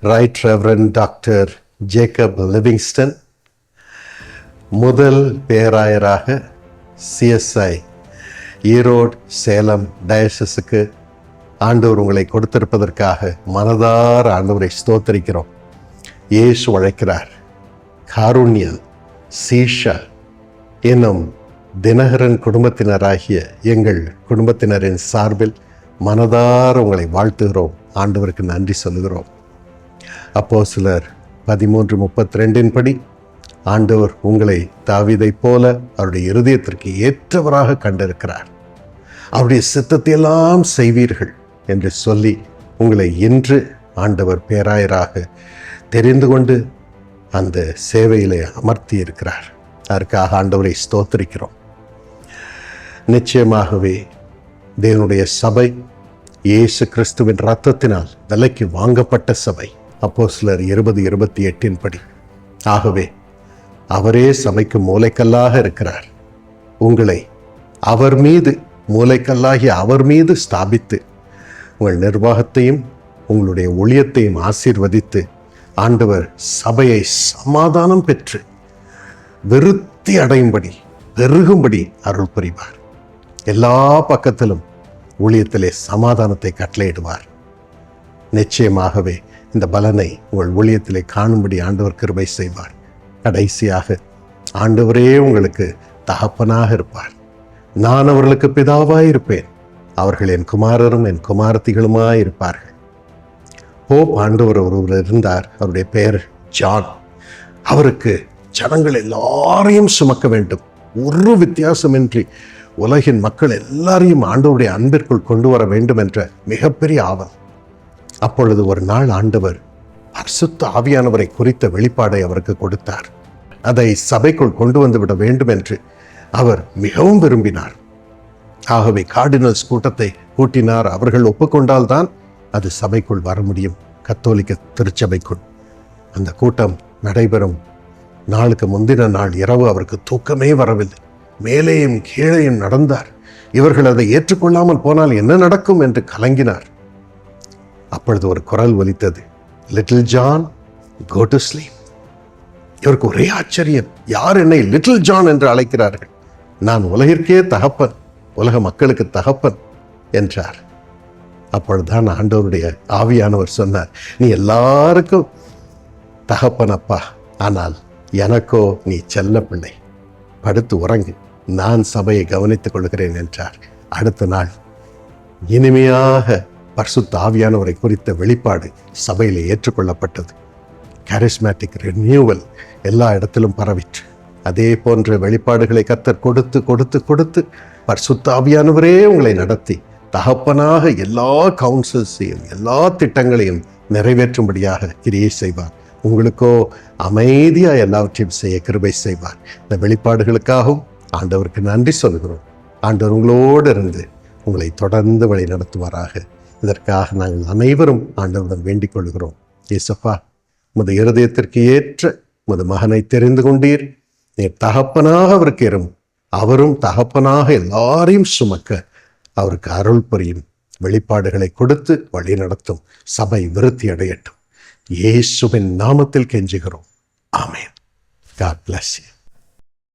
Right reverend doctor Jacob Livingstone, முதல் பேராயராக CSI Erode Salem டயசஸுக்கு ஆண்டவர் உங்களை கொடுத்திருப்பதற்காக மனதார ஆண்டவரை ஸ்தோத்தரிக்கிறோம். இயேசு அழைக்கிறார். காருண்யா, சீஷா என்னும் தினகரன் குடும்பத்தினராகிய எங்கள் குடும்பத்தினரின் சார்பில் மனதார உங்களை வாழ்த்துகிறோம். ஆண்டவருக்கு நன்றி சொல்லுகிறோம். அப்போஸ்தலர் 13:32 படி ஆண்டவர் உங்களை தாவீதைப் போல அவருடைய இருதயத்திற்கு ஏற்றவராக கண்டிருக்கிறார். அவருடைய சித்தத்தை எல்லாம் செய்வீர்கள் என்று சொல்லி உங்களை இன்று ஆண்டவர் பேராயராக தெரிந்து கொண்டு அந்த சேவையிலே அமர்த்தி இருக்கிறார். அதற்காக ஆண்டவரை ஸ்தோத்திரிக்கிறோம். நிச்சயமாகவே தேவனுடைய சபை இயேசு கிறிஸ்துவின் இரத்தத்தினால் விலைக்கு வாங்கப்பட்ட சபை. அப்போஸ்தலர் 20:28 படி. ஆகவே அவரே சபைக்கு மூலைக்கல்லாக இருக்கிறார். உங்களை அவர் மீது, மூலைக்கல்லாகி அவர் மீது ஸ்தாபித்து உங்கள் நிர்வாகத்தையும் உங்களுடைய ஊழியத்தையும் ஆசீர்வதித்து ஆண்டவர் சபையை சமாதானம் பெற்று விருத்தி அடையும்படி, பெருகும்படி அருள் புரிவார். எல்லா பக்கத்திலும் ஊழியத்திலே சமாதானத்தை கட்டளையிடுவார். நிச்சயமாகவே இந்த பலனை உங்கள் ஊழியத்திலே காணும்படி ஆண்டவர் கிருபை செய்வார். கடைசியாக ஆண்டவரே உங்களுக்கு தகப்பனாக இருப்பார். நான் அவர்களுக்கு பிதாவாய் இருப்பேன், அவர்கள் என் குமாரரும் என் குமாரத்திகளுமாய் இருப்பார்கள். போப் ஆண்டவர் ஒருவர் இருந்தார். அவருடைய பெயர் ஜான். அவருக்கு ஜனங்கள் எல்லாரையும் சுமக்க வேண்டும், ஒரு வித்தியாசமின்றி உலகின் மக்கள் எல்லாரையும் ஆண்டவருடைய அன்பிற்குள் கொண்டு வர வேண்டும் என்ற மிகப்பெரிய ஆவல். அப்பொழுது ஒரு நாள் ஆண்டவர் பரிசுத்த ஆவியானவரை குறித்த வெளிப்பாடை அவருக்கு கொடுத்தார். அதை சபைக்குள் கொண்டு வந்து விட வேண்டும் என்று அவர் மிகவும் விரும்பினார். ஆகவே கார்டினல்ஸ் கூட்டத்தை கூட்டினார். அவர்கள் ஒப்புக்கொண்டால்தான் அது சபைக்குள் வர முடியும், கத்தோலிக்க திருச்சபைக்குள். அந்த கூட்டம் நடைபெறும் நாளுக்கு முந்தின நாள் இரவு அவருக்கு தூக்கமே வரவில்லை. மேலேயும் கீழேயும் நடந்தார். இவர்கள் அதை ஏற்றுக்கொள்ளாமல் போனால் என்ன நடக்கும் என்று கலங்கினார். அப்பொழுது ஒரு குரல் ஒலித்தது, little John, go to sleep. இவருக்கு ஒரே ஆச்சரியம், யார் என்னை லிட்டில் ஜான் என்று அழைக்கிறார்கள்? நான் உலகிற்கே தகப்பன், உலக மக்களுக்கு தகப்பன் என்றார். அப்பொழுதுதான் ஆண்டவருடைய ஆவியானவர் சொன்னார், நீ எல்லாருக்கும் தகப்பனப்பா, ஆனால் எனக்கோ நீ செல்ல பிள்ளை, படுத்து உறங்கு, நான் சபையை கவனித்துக் கொள்கிறேன் என்றார். அடுத்த நாள் இனிமையாக பரிசுத்த ஆவியானவரை குறித்த வெளிப்பாடு சபையில் ஏற்றுக்கொள்ளப்பட்டது. கரிஸ்மேட்டிக் ரினியூவல் எல்லா இடத்திலும் பரவிற்று. அதே போன்ற வெளிப்பாடுகளை கர்த்தர் கொடுத்து கொடுத்து கொடுத்து பரிசுத்த ஆவியானவரே உங்களை நடத்தி தகப்பனாக எல்லா கவுன்சில்ஸையும் எல்லா திட்டங்களையும் நிறைவேற்றும்படியாக கிரியை செய்வார். உங்களுக்கோ அமைதியாக எல்லாவற்றையும் செய்ய கிருபை செய்வார். இந்த வெளிப்பாடுகளுக்காகவும் ஆண்டவருக்கு நன்றி சொல்கிறோம். ஆண்டவர் உங்களோடு இருந்து உங்களை தொடர்ந்து வழி நடத்துவாராக. இதற்காக நாங்கள் அனைவரும் ஆண்டவரிடம் வேண்டிக் கொள்கிறோம். இயேசுப்பா, உமது இருதயத்திற்கு ஏற்ற உமது மகனை தெரிந்து கொண்டீர். நீர் தகப்பனாக அவருக்கு இரும், அவரும் தகப்பனாக எல்லாரையும் சுமக்க அவருக்கு அருள் புரியும். வெளிப்பாடுகளை கொடுத்து வழி நடத்தும். சபை விருத்தி அடையட்டும். இயேசுவின் நாமத்தில் கெஞ்சுகிறோம். ஆமென். God bless you.